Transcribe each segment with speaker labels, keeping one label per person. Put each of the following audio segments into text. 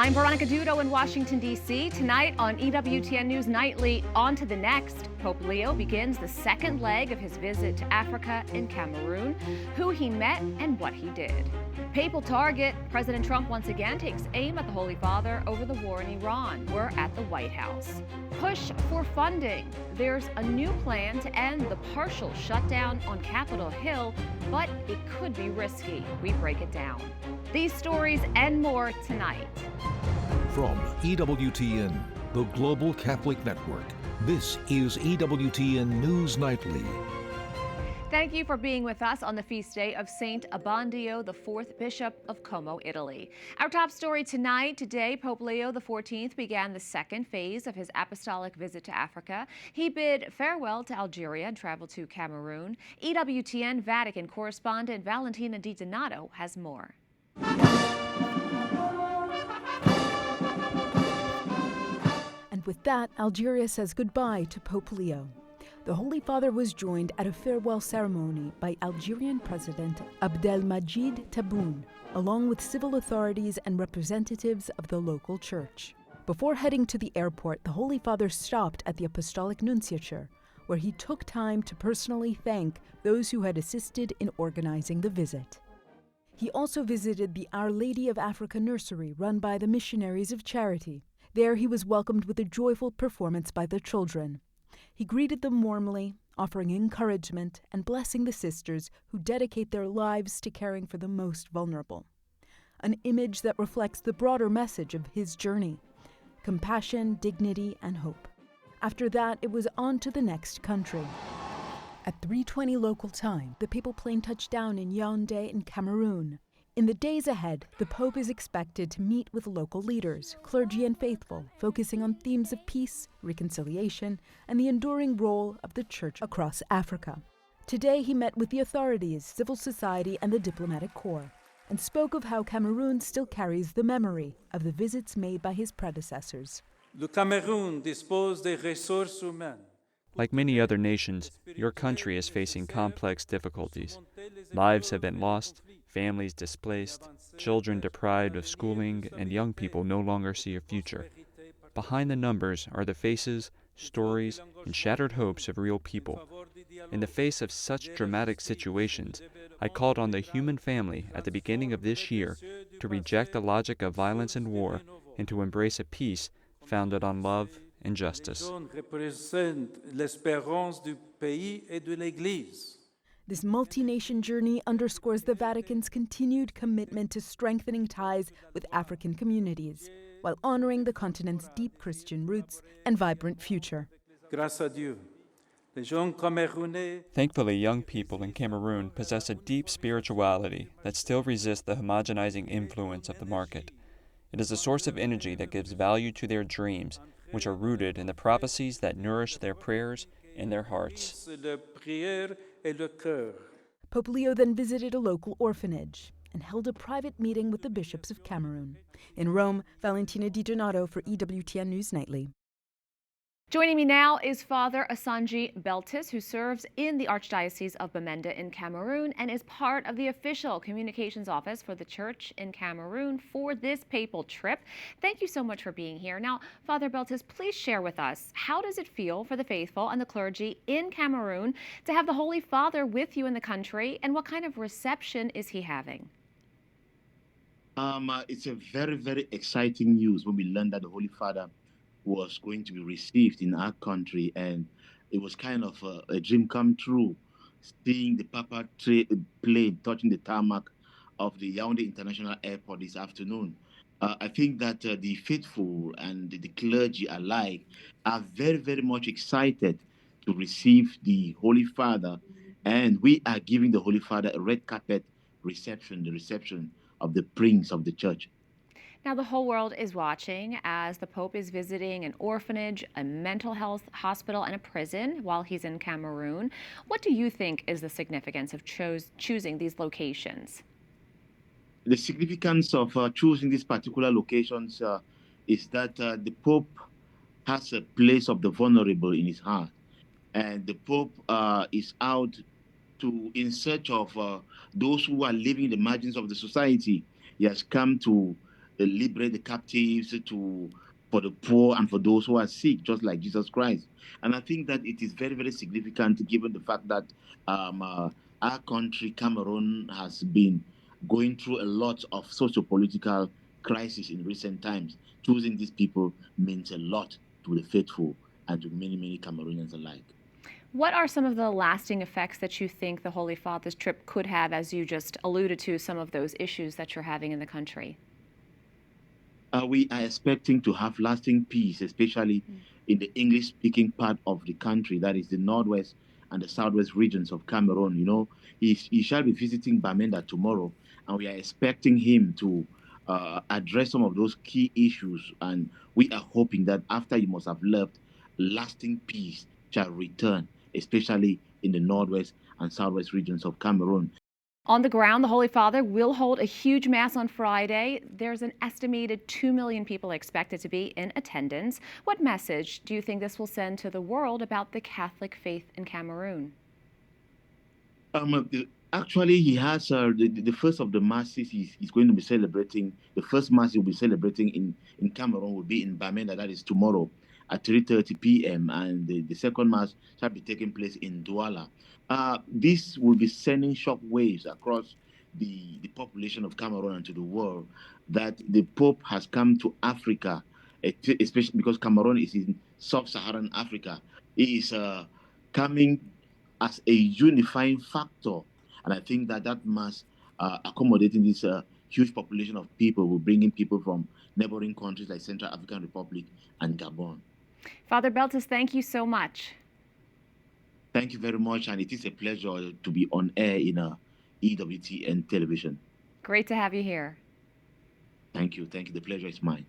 Speaker 1: I'm Veronica Dudo in Washington, D.C. Tonight on EWTN News Nightly, on to the next. Pope Leo begins the second leg of his visit to Africa and Cameroon, who he met and what he did. Papal target, President Trump once again takes aim at the Holy Father over the war in Iran. We're at the White House. Push for funding. There's a new plan to end the partial shutdown on Capitol Hill, but it could be risky. We break it down. These stories and more tonight.
Speaker 2: From EWTN, the Global Catholic Network, this is EWTN News Nightly.
Speaker 1: Thank you for being with us on the feast day of Saint Abbondio, the fourth Bishop of Como, Italy. Our top story tonight, today, Pope Leo XIV began the second phase of his apostolic visit to Africa. He bid farewell to Algeria and traveled to Cameroon. EWTN Vatican correspondent Valentina Di Donato has more.
Speaker 3: And with that, Algeria says goodbye to Pope Leo. The Holy Father was joined at a farewell ceremony by Algerian President Abdelmadjid Tebboune, along with civil authorities and representatives of the local church. Before heading to the airport, the Holy Father stopped at the Apostolic Nunciature, where he took time to personally thank those who had assisted in organizing the visit. He also visited the Our Lady of Africa nursery run by the Missionaries of Charity. There he was welcomed with a joyful performance by the children. He greeted them warmly, offering encouragement and blessing the sisters who dedicate their lives to caring for the most vulnerable. An image that reflects the broader message of his journey: compassion, dignity, and hope. After that, it was on to the next country. At 3:20 local time, the papal plane touched down in Yaoundé in Cameroon. In the days ahead, the Pope is expected to meet with local leaders, clergy and faithful, focusing on themes of peace, reconciliation, and the enduring role of the Church across Africa. Today, he met with the authorities, civil society, and the diplomatic corps, and spoke of how Cameroon still carries the memory of the visits made by his predecessors.
Speaker 4: Le Cameroun dispose des ressources humaines.
Speaker 5: Like many other nations, your country is facing complex difficulties. Lives have been lost, families displaced, children deprived of schooling, and young people no longer see a future. Behind the numbers are the faces, stories, and shattered hopes of real people. In the face of such dramatic situations, I called on the human family at the beginning of this year to reject the logic of violence and war and to embrace a peace founded on love and justice.
Speaker 3: This multi-nation journey underscores the Vatican's continued commitment to strengthening ties with African communities, while honoring the continent's deep Christian roots and vibrant future.
Speaker 5: Thankfully, young people in Cameroon possess a deep spirituality that still resists the homogenizing influence of the market. It is a source of energy that gives value to their dreams, which are rooted in the prophecies that nourish their prayers and their hearts.
Speaker 3: Pope Leo then visited a local orphanage and held a private meeting with the bishops of Cameroon. In Rome, Valentina Di Donato for EWTN News Nightly.
Speaker 1: Joining me now is Father Asanji Beltis, who serves in the Archdiocese of Bamenda in Cameroon and is part of the official communications office for the Church in Cameroon for this papal trip. Thank you so much for being here. Now, Father Beltis, please share with us, how does it feel for the faithful and the clergy in Cameroon to have the Holy Father with you in the country, and what kind of reception is he having?
Speaker 6: It's a very, very exciting news when we learned that the Holy Father was going to be received in our country, and it was kind of a dream come true, seeing the Papa plane touching the tarmac of the Yaoundé International Airport this afternoon. I think that the faithful and the clergy alike are very, very much excited to receive the Holy Father, and we are giving the Holy Father a red carpet reception, the reception of the Prince of the Church.
Speaker 1: Now, the whole world is watching as the Pope is visiting an orphanage, a mental health hospital, and a prison while he's in Cameroon. What do you think is the significance of choosing these locations?
Speaker 6: The significance of choosing these particular locations is that the Pope has a place of the vulnerable in his heart. And the Pope is out in search of those who are living in the margins of the society. He has come to liberate the captives, for the poor and for those who are sick, just like Jesus Christ. And I think that it is very, very significant given the fact that our country, Cameroon, has been going through a lot of socio-political crisis in recent times. Choosing these people means a lot to the faithful and to many, many Cameroonians alike.
Speaker 1: What are some of the lasting effects that you think the Holy Father's trip could have, as you just alluded to some of those issues that you're having in the country?
Speaker 6: We are expecting to have lasting peace, especially in the English-speaking part of the country, that is the northwest and the southwest regions of Cameroon. You know, he shall be visiting Bamenda tomorrow, and we are expecting him to address some of those key issues. And we are hoping that after he must have left, lasting peace shall return, especially in the northwest and southwest regions of Cameroon.
Speaker 1: On the ground, the Holy Father will hold a huge Mass on Friday. There's an estimated 2 million people expected to be in attendance. What message do you think this will send to the world about the Catholic faith in Cameroon?
Speaker 6: Actually, he has the first of the masses he's going to be celebrating. The first mass he'll be celebrating in Cameroon will be in Bamenda, that is tomorrow at 3:30 p.m. And the second mass shall be taking place in Douala. This will be sending shock waves across the population of Cameroon and to the world that the Pope has come to Africa, especially because Cameroon is in sub-Saharan Africa. He is coming as a unifying factor. And I think that mass accommodating this huge population of people will bring in people from neighboring countries like Central African Republic and Gabon.
Speaker 1: Father Beltis, thank you so much.
Speaker 6: Thank you very much, and it is a pleasure to be on air in EWTN television.
Speaker 1: Great to have you here.
Speaker 6: Thank you. Thank you. The pleasure is mine.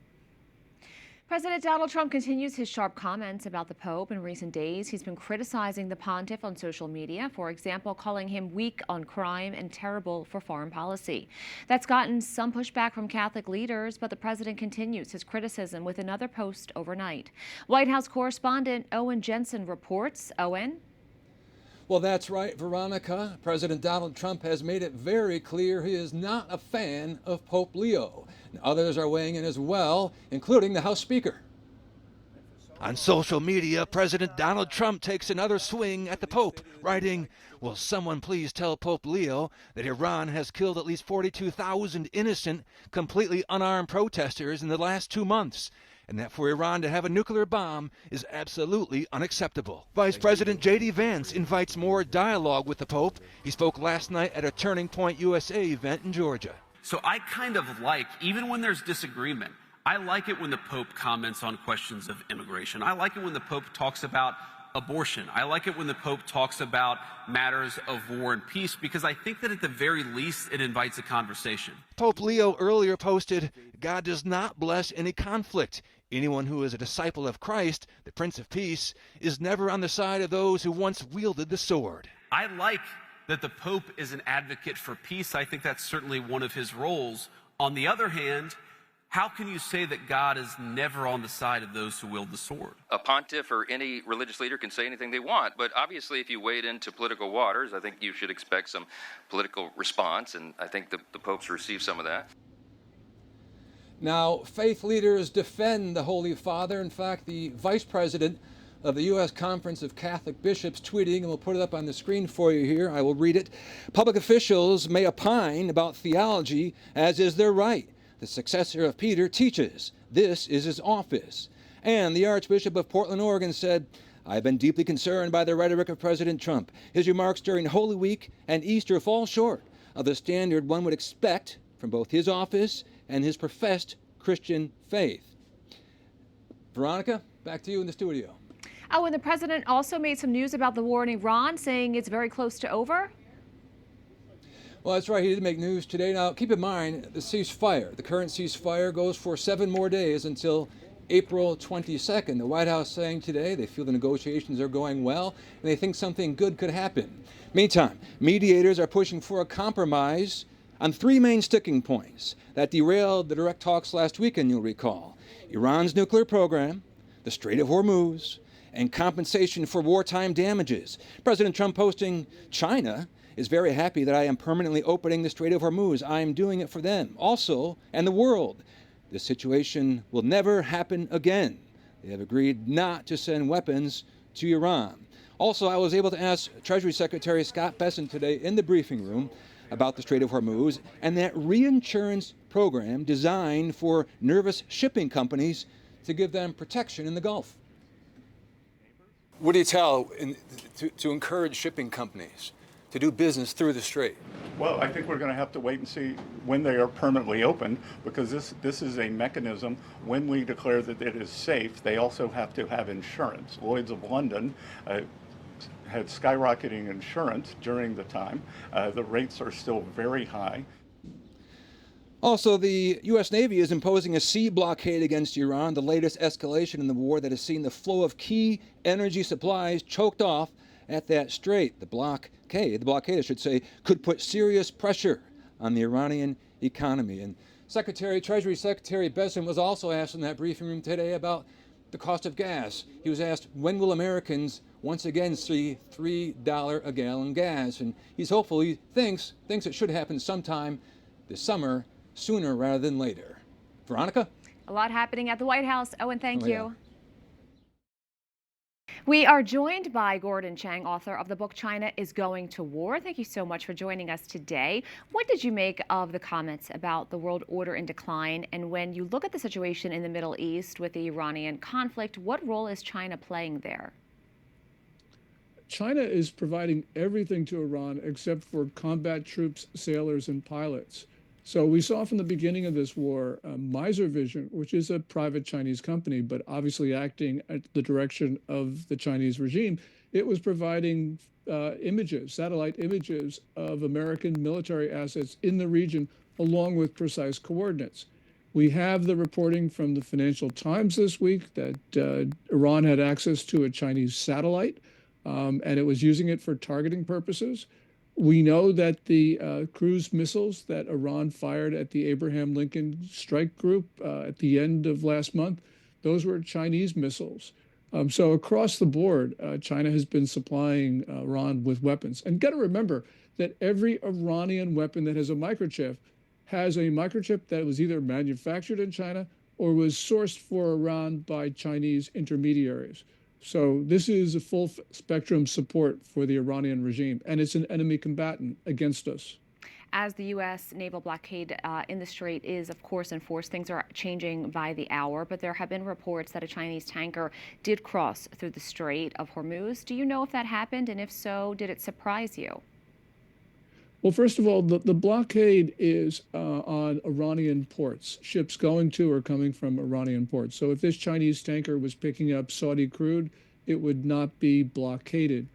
Speaker 1: President Donald Trump continues his sharp comments about the Pope in recent days. He's been criticizing the pontiff on social media, for example, calling him weak on crime and terrible for foreign policy. That's gotten some pushback from Catholic leaders, but the president continues his criticism with another post overnight. White House correspondent Owen Jensen reports. Owen?
Speaker 7: Well, that's right, Veronica. President Donald Trump has made it very clear he is not a fan of Pope Leo. And others are weighing in as well, including the House Speaker.
Speaker 8: On social media, President Donald Trump takes another swing at the Pope, writing, "Will someone please tell Pope Leo that Iran has killed at least 42,000 innocent, completely unarmed protesters in the last 2 months, and that for Iran to have a nuclear bomb is absolutely unacceptable." Vice President J.D. Vance invites more dialogue with the Pope. He spoke last night at a Turning Point USA event in Georgia.
Speaker 9: So I kind of like, even when there's disagreement, I like it when the Pope comments on questions of immigration. I like it when the Pope talks about abortion. I like it when the Pope talks about matters of war and peace, because I think that at the very least it invites a conversation.
Speaker 8: Pope Leo earlier posted, "God does not bless any conflict. Anyone who is a disciple of Christ, the Prince of Peace, is never on the side of those who once wielded the sword."
Speaker 9: I like that the Pope is an advocate for peace. I think that's certainly one of his roles. On the other hand, how can you say that God is never on the side of those who wield the sword?
Speaker 10: A pontiff or any religious leader can say anything they want, but obviously if you wade into political waters, I think you should expect some political response, and I think the Pope's received some of that.
Speaker 7: Now, faith leaders defend the Holy Father. In fact, the vice president of the U.S. Conference of Catholic Bishops tweeting, and we'll put it up on the screen for you here. I will read it. "Public officials may opine about theology, as is their right. The successor of Peter teaches. This is his office." And the Archbishop of Portland, Oregon said, "I've been deeply concerned by the rhetoric of President Trump. His remarks during Holy Week and Easter fall short of the standard one would expect from both his office and his professed Christian faith." Veronica, back to you in the studio.
Speaker 1: Oh, and the president also made some news about the war in Iran, saying it's very close to over.
Speaker 7: Well, that's right. He did make news today. Now, keep in mind, the ceasefire, the current ceasefire goes for 7 more days until April 22nd. The White House saying today they feel the negotiations are going well and they think something good could happen. Meantime, mediators are pushing for a compromise on 3 main sticking points that derailed the direct talks last weekend, you'll recall: Iran's nuclear program, the Strait of Hormuz, and compensation for wartime damages. President Trump posting, "China is very happy that I am permanently opening the Strait of Hormuz. I am doing it for them also and the world." This situation will never happen again. They have agreed not to send weapons to Iran. Also, I was able to ask Treasury Secretary Scott Bessent today in the briefing room about the Strait of Hormuz and that reinsurance program designed for nervous shipping companies to give them protection in the Gulf. What do you tell to encourage shipping companies to do business through the strait?
Speaker 11: Well, I think we're going to have to wait and see when they are permanently open, because this is a mechanism. When we declare that it is safe, they also have to have insurance. Lloyd's of London had skyrocketing insurance during the time. The rates are still very high.
Speaker 7: Also, the U.S. Navy is imposing a sea blockade against Iran, the latest escalation in the war that has seen the flow of key energy supplies choked off at that strait. The blockade, I should say, could put serious pressure on the Iranian economy. And Treasury Secretary Bessent was also asked in that briefing room today about the cost of gas. He was asked, when will Americans once again see $3 a gallon gas? And he's hopeful, he thinks it should happen sometime this summer, sooner rather than later. Veronica?
Speaker 1: A lot happening at the White House. Owen, thank you.
Speaker 7: Yeah.
Speaker 1: We are joined by Gordon Chang, author of the book China is Going to War. Thank you so much for joining us today. What did you make of the comments about the world order in decline? And when you look at the situation in the Middle East with the Iranian conflict, what role is China playing there?
Speaker 12: China is providing everything to Iran except for combat troops, sailors, and pilots. So we saw from the beginning of this war, Miser Vision, which is a private Chinese company, but obviously acting at the direction of the Chinese regime, it was providing satellite images of American military assets in the region, along with precise coordinates. We have the reporting from the Financial Times this week that Iran had access to a Chinese satellite, and it was using it for targeting purposes. We know that the cruise missiles that Iran fired at the Abraham Lincoln Strike Group at the end of last month, those were Chinese missiles. So across the board, China has been supplying Iran with weapons. And got to remember that every Iranian weapon that has a microchip that was either manufactured in China or was sourced for Iran by Chinese intermediaries. So this is a full spectrum support for the Iranian regime, and it's an enemy combatant against us.
Speaker 1: As the U.S. naval blockade in the Strait is, of course, enforced, things are changing by the hour, but there have been reports that a Chinese tanker did cross through the Strait of Hormuz. Do you know if that happened, and if so, did it surprise you?
Speaker 12: Well, first of all, the blockade is on Iranian ports, ships going to or coming from Iranian ports. So if this Chinese tanker was picking up Saudi crude, it would not be blockaded.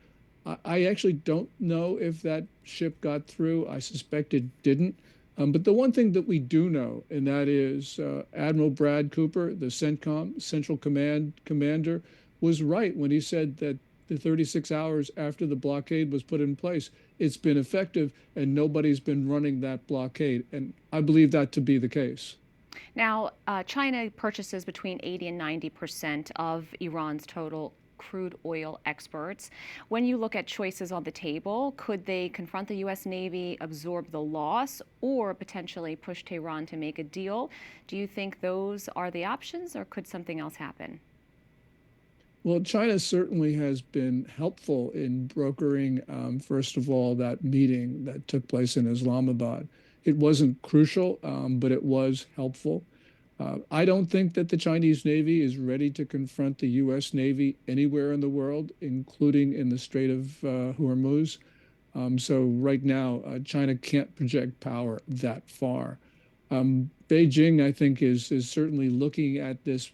Speaker 12: I actually don't know if that ship got through. I suspect it didn't. But the one thing that we do know, and that is Admiral Brad Cooper, the CENTCOM, Central Command commander, was right when he said that the 36 hours after the blockade was put in place, it's been effective and nobody's been running that blockade. And I believe that to be the case.
Speaker 1: Now, China purchases between 80 and 90% of Iran's total crude oil exports. When you look at choices on the table, could they confront the U.S. Navy, absorb the loss, or potentially push Tehran to make a deal? Do you think those are the options, or could something else happen?
Speaker 12: Well, China certainly has been helpful in brokering, first of all, that meeting that took place in Islamabad. It wasn't crucial, but it was helpful. I don't think that the Chinese Navy is ready to confront the U.S. Navy anywhere in the world, including in the Strait of Hormuz. So right now, China can't project power that far. Beijing, I think, is certainly looking at this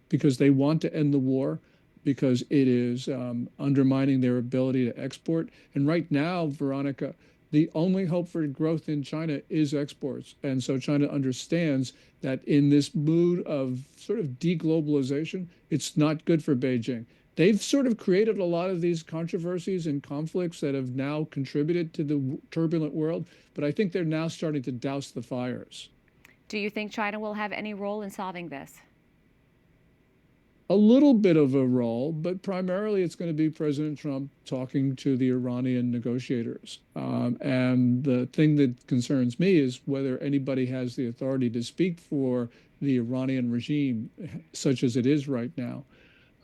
Speaker 12: because they want to end the war, because it is undermining their ability to export. And right now, Veronica, the only hope for growth in China is exports. And so China understands that in this mood of sort of deglobalization, it's not good for Beijing. They've sort of created a lot of these controversies and conflicts that have now contributed to the turbulent world, but I think they're now starting to douse the fires.
Speaker 1: Do you think China will have any role in solving this?
Speaker 12: A little bit of a role, but primarily it's going to be President Trump talking to the Iranian negotiators. And the thing that concerns me is whether anybody has the authority to speak for the Iranian regime, such as it is right now.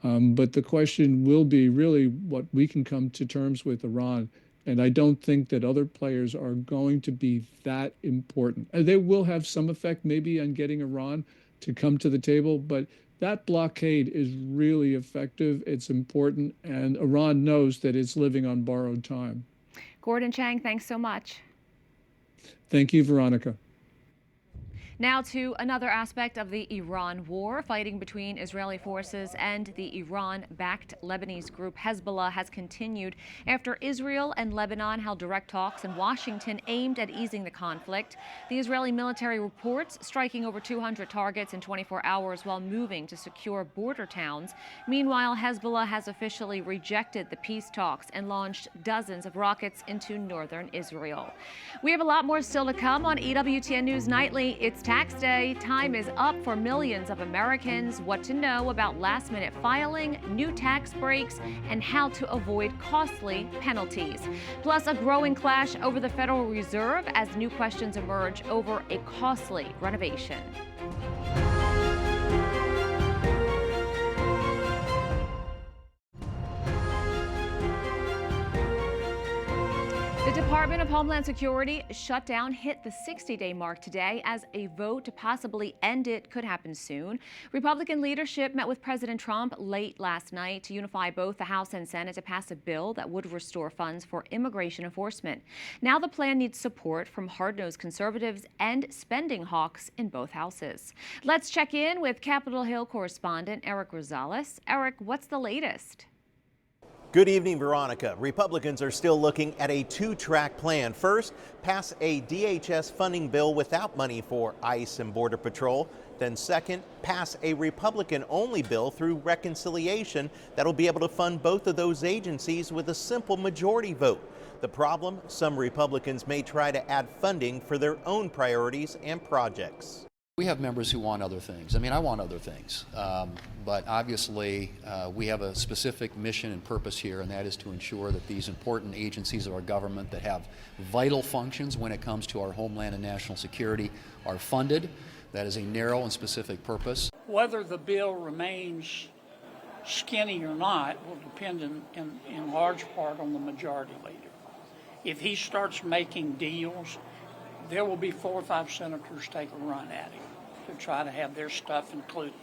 Speaker 12: But the question will be really what we can come to terms with Iran. And I don't think that other players are going to be that important. They will have some effect maybe on getting Iran to come to the table, but that blockade is really effective. It's important, and Iran knows that it's living on borrowed time.
Speaker 1: Gordon Chang, thanks so much.
Speaker 12: Thank you, Veronica.
Speaker 1: Now to another aspect of the Iran war. Fighting between Israeli forces and the Iran-backed Lebanese group Hezbollah has continued after Israel and Lebanon held direct talks in Washington aimed at easing the conflict. The Israeli military reports striking over 200 targets in 24 hours while moving to secure border towns. Meanwhile, Hezbollah has officially rejected the peace talks and launched dozens of rockets into northern Israel. We have a lot more still to come on EWTN News Nightly. It's tax day. Time is up for millions of Americans. What to know about last-minute filing, new tax breaks, and how to avoid costly penalties. Plus, a growing clash over the Federal Reserve as new questions emerge over a costly renovation. The Department of Homeland Security shutdown hit the 60-day mark today as a vote to possibly end it could happen soon. Republican leadership met with President Trump late last night to unify both the House and Senate to pass a bill that would restore funds for immigration enforcement. Now the plan needs support from hard-nosed conservatives and spending hawks in both houses. Let's check in with Capitol Hill correspondent Eric Rosales. Eric, what's the latest?
Speaker 13: Good evening, Veronica. Republicans are still looking at a two-track plan. First, pass a DHS funding bill without money for ICE and Border Patrol. Then second, pass a Republican-only bill through reconciliation that'll be able to fund both of those agencies with a simple majority vote. The problem, some Republicans may try to add funding for their own priorities and projects.
Speaker 14: We have members who want other things. I mean, I want other things. But obviously, we have a specific mission and purpose here, and that is to ensure that these important agencies of our government that have vital functions when it comes to our homeland and national security are funded. That is a narrow and specific purpose.
Speaker 15: Whether the bill remains skinny or not will depend in large part on the majority leader. If he starts making deals, there will be 4 or 5 senators take a run at him to try to have their stuff included.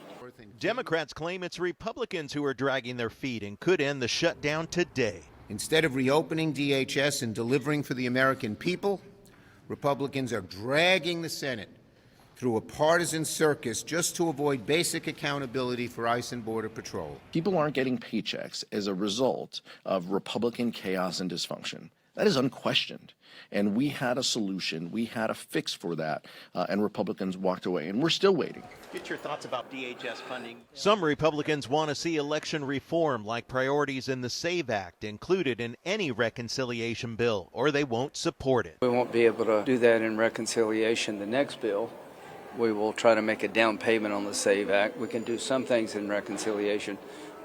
Speaker 13: Democrats claim it's Republicans who are dragging their feet and could end the shutdown today.
Speaker 16: Instead of reopening DHS and delivering for the American people, Republicans are dragging the Senate through a partisan circus just to avoid basic accountability for ICE and Border Patrol.
Speaker 17: People aren't getting paychecks as a result of Republican chaos and dysfunction. That is unquestioned. And we had a solution, we had a fix for that, and Republicans walked away, and we're still waiting.
Speaker 13: Get your thoughts about DHS funding. Some Republicans want to see election reform like priorities in the SAVE Act included in any reconciliation bill, or they won't support it.
Speaker 18: We won't be able to do that in reconciliation. The next bill, we will try to make a down payment on the SAVE Act. We can do some things in reconciliation,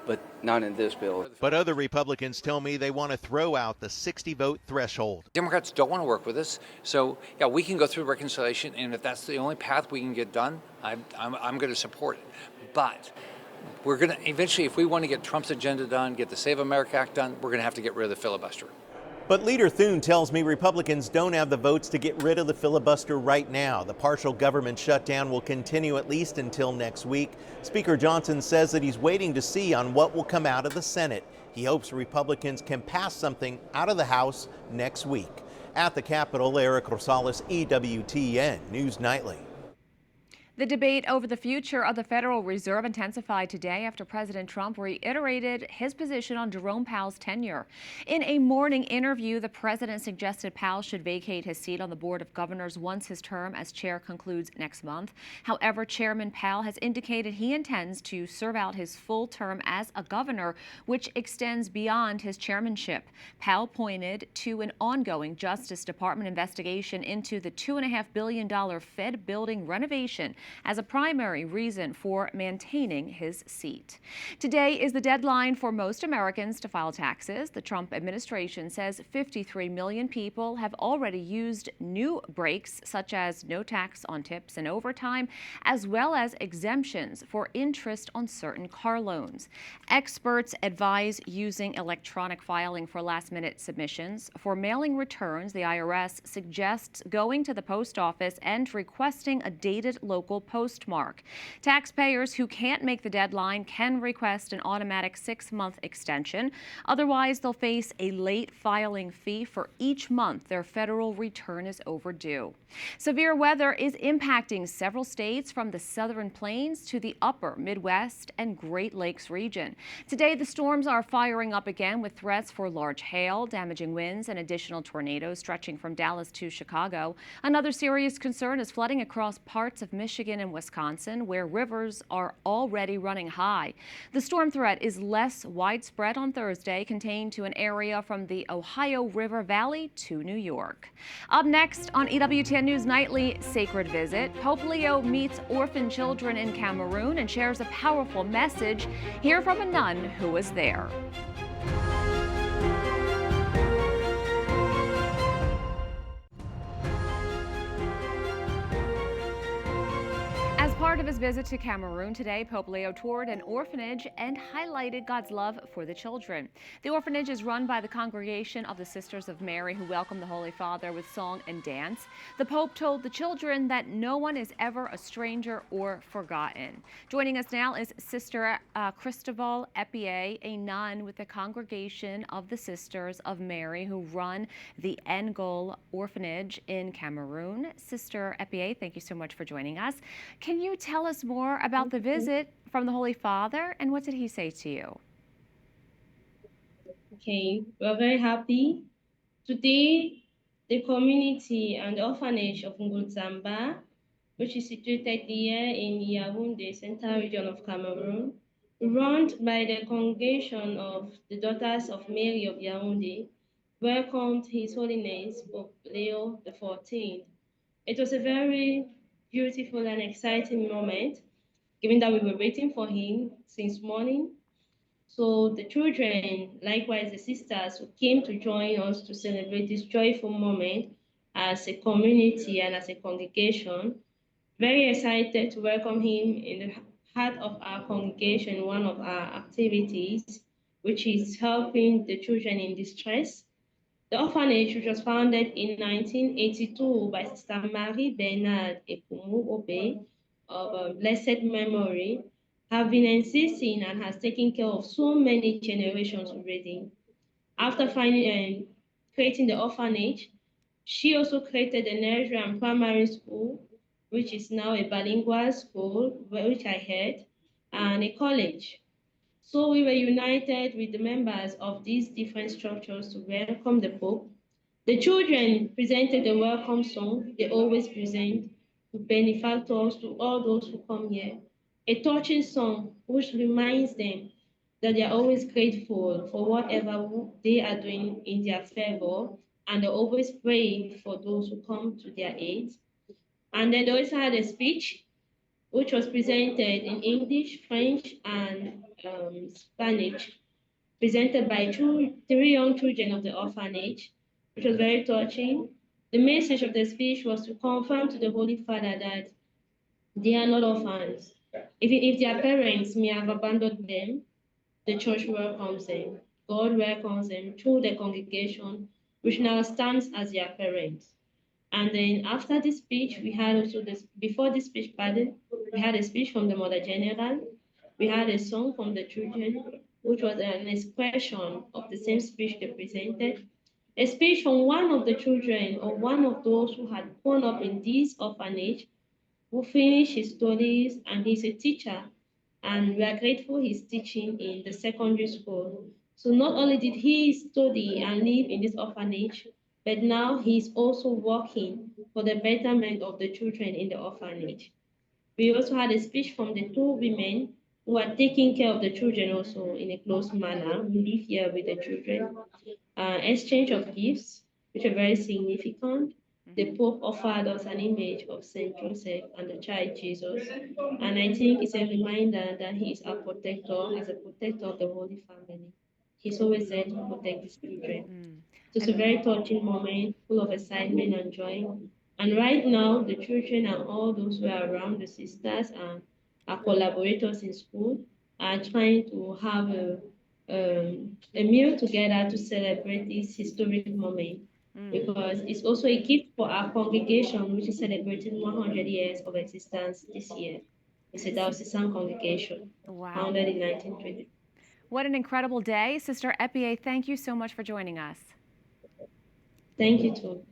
Speaker 18: but not in this bill.
Speaker 13: But other Republicans tell me they want to throw out the 60-vote threshold.
Speaker 19: Democrats don't want to work with us, so yeah, we can go through reconciliation, and if that's the only path we can get done, I'm going to support it. But we're going to eventually, if we want to get Trump's agenda done, get the Save America Act done, we're going to have to get rid of the filibuster.
Speaker 13: But Leader Thune tells me Republicans don't have the votes to get rid of the filibuster right now. The partial government shutdown will continue at least until next week. Speaker Johnson says that he's waiting to see on what will come out of the Senate. He hopes Republicans can pass something out of the House next week. At the Capitol, Eric Rosales, EWTN News Nightly.
Speaker 1: The debate over the future of the Federal Reserve intensified today after President Trump reiterated his position on Jerome Powell's tenure. In a morning interview, the president suggested Powell should vacate his seat on the Board of Governors once his term as chair concludes next month. However, Chairman Powell has indicated he intends to serve out his full term as a governor, which extends beyond his chairmanship. Powell pointed to an ongoing Justice Department investigation into the $2.5 billion Fed building renovation as a primary reason for maintaining his seat. Today is the deadline for most Americans to file taxes. The Trump administration says 53 million people have already used new breaks, such as no tax on tips and overtime, as well as exemptions for interest on certain car loans. Experts advise using electronic filing for last-minute submissions. For mailing returns, the IRS suggests going to the post office and requesting a dated local postmark. Taxpayers who can't make the deadline can request an automatic 6-month extension. Otherwise, they'll face a late filing fee for each month their federal return is overdue. Severe weather is impacting several states from the southern plains to the upper Midwest and Great Lakes region. Today, the storms are firing up again with threats for large hail, damaging winds, and additional tornadoes stretching from Dallas to Chicago. Another serious concern is flooding across parts of Michigan and Wisconsin, where rivers are already running high. The storm threat is less widespread on Thursday, contained to an area from the Ohio River Valley to New York. Up next on EWTN News Nightly, Sacred Visit. Pope Leo meets orphan children in Cameroon and shares a powerful message. Hear from a nun who was there. As part of his visit to Cameroon today, Pope Leo toured an orphanage and highlighted God's love for the children. The orphanage is run by the Congregation of the Sisters of Mary, who welcomed the Holy Father with song and dance. The Pope told the children that no one is ever a stranger or forgotten. Joining us now is Sister Cristobal Epie, a nun with the Congregation of the Sisters of Mary, who run the Ngol Orphanage in Cameroon. Sister Epie, thank you so much for joining us. Can you tell us more about the visit from the Holy Father, and what did he say to you?
Speaker 20: Okay, we're very happy. Today, the community and orphanage of Ngulzamba, which is situated here in Yaoundé, central region of Cameroon, run by the Congregation of the Daughters of Mary of Yaoundé, welcomed His Holiness Pope Leo XIV. It was a very beautiful and exciting moment, given that we were waiting for him since morning. So the children, likewise the sisters, who came to join us to celebrate this joyful moment as a community and as a congregation, very excited to welcome him in the heart of our congregation, one of our activities, which is helping the children in distress. The orphanage, which was founded in 1982 by Sister Marie Bernard Ekumu Obe of blessed memory, have been insisting and has taken care of so many generations already. After creating the orphanage, she also created a nursery and primary school, which is now a bilingual school, which I heard, and a college. So we were united with the members of these different structures to welcome the Pope. The children presented a welcome song they always present to benefactors, to all those who come here. A touching song which reminds them that they are always grateful for whatever they are doing in their favor, and they always pray for those who come to their aid. And then they also had a speech which was presented in English, French, and Spanish, presented by three young children of the orphanage, which was very touching. The message of the speech was to confirm to the Holy Father that they are not orphans. If their parents may have abandoned them, the church welcomes them. God welcomes them through the congregation, which now stands as their parents. And then after this speech, we had also before this speech, we had a speech from the Mother General. We had a song from the children, which was an expression of the same speech they presented. A speech from one of the children, or one of those who had grown up in this orphanage, who finished his studies, and he's a teacher. And we are grateful he's teaching in the secondary school. So not only did he study and live in this orphanage, but now he's also working for the betterment of the children in the orphanage. We also had a speech from the two women who are taking care of the children also in a close manner. We live here with the children. Exchange of gifts, which are very significant. the Pope offered us an image of Saint Joseph and the child Jesus. And I think it's a reminder that he is our protector, as a protector of the Holy Family. He's always there to protect his children. So it's a very touching moment, full of excitement and joy. And right now, the children and all those who are around, the sisters and our collaborators in school, are trying to have a meal together to celebrate this historic moment. Because it's also a gift for our congregation, which is celebrating 100 years of existence this year. It's a diocesan congregation, founded in 1920.
Speaker 1: What an incredible day. Sister Epie, thank you so much for joining us.
Speaker 20: Thank you, too.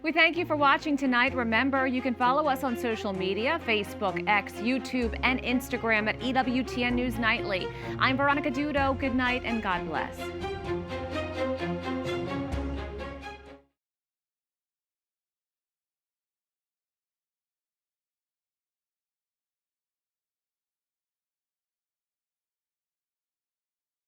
Speaker 1: We thank you for watching tonight. Remember, you can follow us on social media, Facebook, X, YouTube, and Instagram at EWTN News Nightly. I'm Veronica Dudo. Good night and God bless.